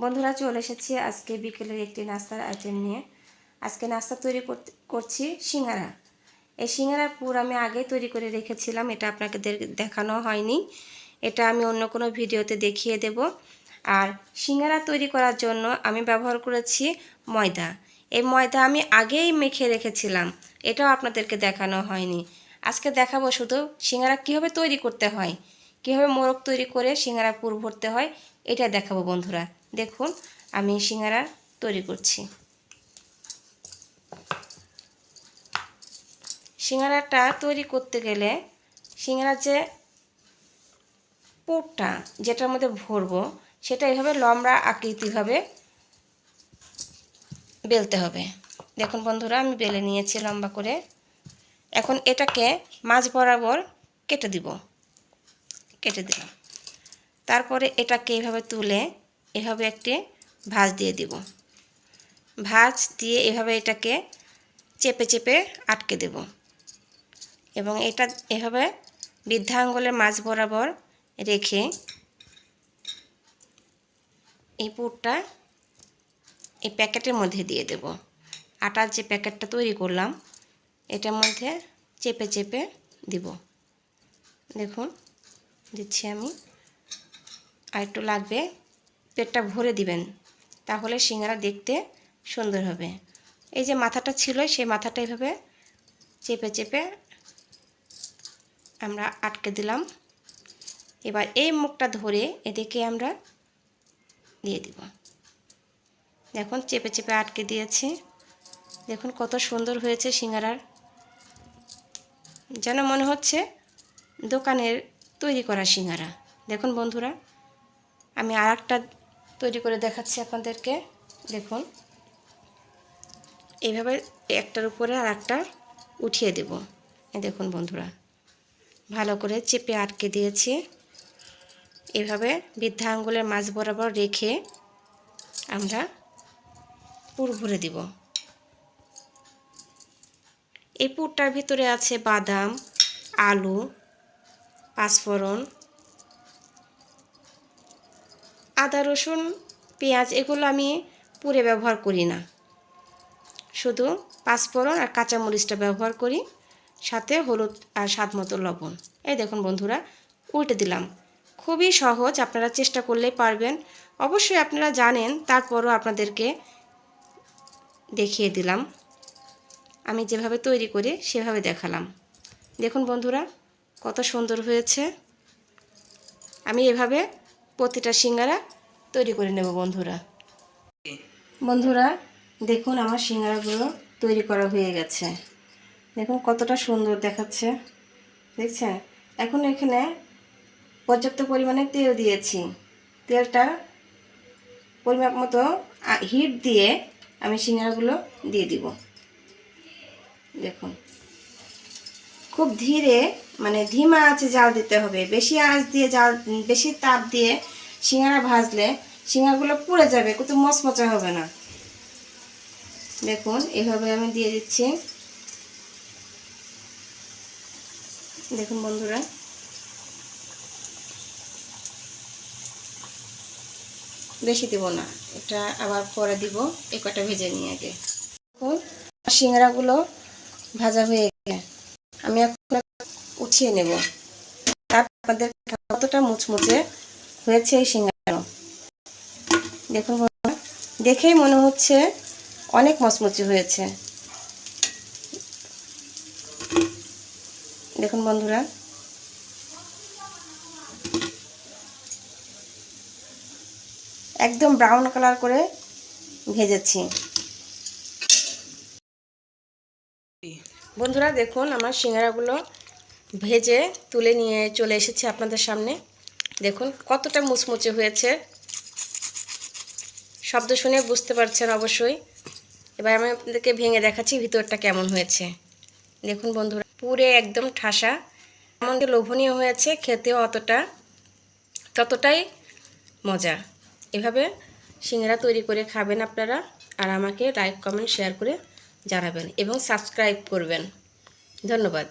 বন্ধুরা চলে এসেছি আজকে বিকেলের একটি নাস্তার আইটেম নিয়ে। আজকে নাস্তা তৈরি করছি সিঙ্গারা। এই সিঙ্গারার পুর আমি আগে তৈরি করে রেখেছিলাম, এটা আপনাকে দেখানো হয়নি, এটা আমি অন্য কোনো ভিডিওতে দেখিয়ে দেব। আর সিঙ্গারা তৈরি করার জন্য আমি ব্যবহার করেছি ময়দা। এই ময়দা আমি আগেই মেখে রেখেছিলাম, এটাও আপনাদেরকে দেখানো হয়নি। আজকে দেখাবো শুধু সিঙ্গারা কীভাবে তৈরি করতে হয়, কীভাবে মোড়ক তৈরি করে সিঙ্গারা পুর ভরতে হয়, এটা দেখাবো। বন্ধুরা দেখুন আমি সিঙ্গারা তৈরি করছি। সিঙ্গারাটা তৈরি করতে গেলে সিঙ্গারার যে পুরটা যেটার মধ্যে ভরবো সেটা এইভাবে লম্বা আকৃতিভাবে বেলতে হবে। দেখুন বন্ধুরা আমি বেলে নিয়েছি লম্বা করে। এখন এটাকে মাঝ বরাবর কেটে দিলাম। তারপরে এটাকে এইভাবে তুলে এভাবে একটি ভাঁজ দিয়ে দিব। ভাঁজ দিয়ে এভাবে এটাকে চেপে চেপে আটকে দেব এবং এটা এভাবে বৃদ্ধা আঙ্গুলের মাঝ বরাবর রেখে এই পুরটা এই প্যাকেটের মধ্যে দিয়ে দেব। আটার যে প্যাকেটটা তৈরি করলাম এটার মধ্যে চেপে চেপে দিব। দেখুন দিচ্ছি আমি, আর একটু লাগবে, পেটটা ভরে দিবেন, তাহলে সিঙ্গারা দেখতে সুন্দর হবে। এই যে মাথাটা ছিল সেই মাথাটা এইভাবে চেপে চেপে আমরা আটকে দিলাম। এবার এই মুখটা ধরে এদিকে আমরা দিয়ে দিব। দেখুন চেপে চেপে আটকে দিয়েছি। দেখুন কত সুন্দর হয়েছে সিঙ্গারার, যেন মনে হচ্ছে দোকানের তৈরি করা সিঙ্গারা। দেখুন বন্ধুরা আমি আর একটা তৈরি করে দেখাচ্ছি আপনাদেরকে। দেখুন এইভাবে একটার উপরে আর একটা উঠিয়ে দেব। দেখুন বন্ধুরা ভালো করে চেপে আটকে দিয়েছি। এভাবে বৃদ্ধা আঙ্গুলের মাঝ বরাবর রেখে আমরা পুর ভরে দিব। এই পুরটার ভিতরে আছে বাদাম, আলু, পাঁচফোড়ন, আদা, রসুন, পেঁয়াজ, এগুলো আমি পুরে ব্যবহার করি না, শুধু পাঁচফোড়ন আর কাঁচামরিচটা ব্যবহার করি, সাথে হলুদ আর স্বাদ মতো লবণ। এই দেখুন বন্ধুরা উল্টে দিলাম। খুবই সহজ, আপনারা চেষ্টা করলেই পারবেন। অবশ্যই আপনারা জানেন, তারপরও আপনাদেরকে দেখিয়ে দিলাম। আমি যেভাবে তৈরি করি সেভাবে দেখালাম। দেখুন বন্ধুরা কত সুন্দর হয়েছে। আমি এভাবে প্রতিটা সিঙ্গারা তৈরি করে নেব। বন্ধুরা দেখুন আমার সিঙ্গারাগুলো তৈরি করা হয়ে গেছে। দেখুন কতটা সুন্দর দেখাচ্ছে, দেখছেন? এখন এখানে পর্যাপ্ত পরিমাণে তেল দিয়েছি। তেলটা পরিমাপ মতো হিট দিয়ে আমি সিঙ্গারাগুলো দিয়ে দিব। দেখুন খুব ধীরে, মানে ধিমা আঁচে জাল দিতে হবে। বেশি আঁচ দিয়ে বেশি তাপ দিয়ে সিঙ্গারা ভাজলে সিঙ্গারাগুলো পুড়ে যাবে, কিন্তু মচমচা হবে না। দেখুন এভাবে আমি দিয়ে দিচ্ছি। দেখুন বন্ধুরা বেশি দেব না, এটা আবার পরে দিব। এই কটা ভেজে নিয়ে আগে। দেখুন সিঙ্গারাগুলো ভাজা হয়ে গেছে, আমি এখন উঠিয়ে নেব। আপনাদের কতটা মুচমুচে হয়েছে এই সিঙ্গারা। দেখুন বন্ধুরা দেখেই মনে হচ্ছে অনেক মচমচে হয়েছে। দেখুন বন্ধুরা একদম ব্রাউন কালার করে ভেজেছি। বন্ধুরা দেখুন আমার সিঙ্গারাগুলো ভেজে তুলে নিয়ে চলে এসেছি আপনাদের সামনে। দেখুন কতটা মুচমুচে হয়েছে, শব্দ শুনে বুঝতে পারছেন অবশ্যই। এবার আমি আপনাদেরকে ভেঙে দেখাচ্ছি ভিতরটা কেমন হয়েছে। দেখুন বন্ধুরা পুরে একদম ঠাসা, এমন লোভনীয় হয়েছে, খেতেও ততটাই মজা। এভাবে সিঙ্গারা তৈরি করে খাবেন আপনারা, আর আমাকে লাইক, কমেন্ট, শেয়ার করে জানাবেন এবং সাবস্ক্রাইব করবেন। ধন্যবাদ।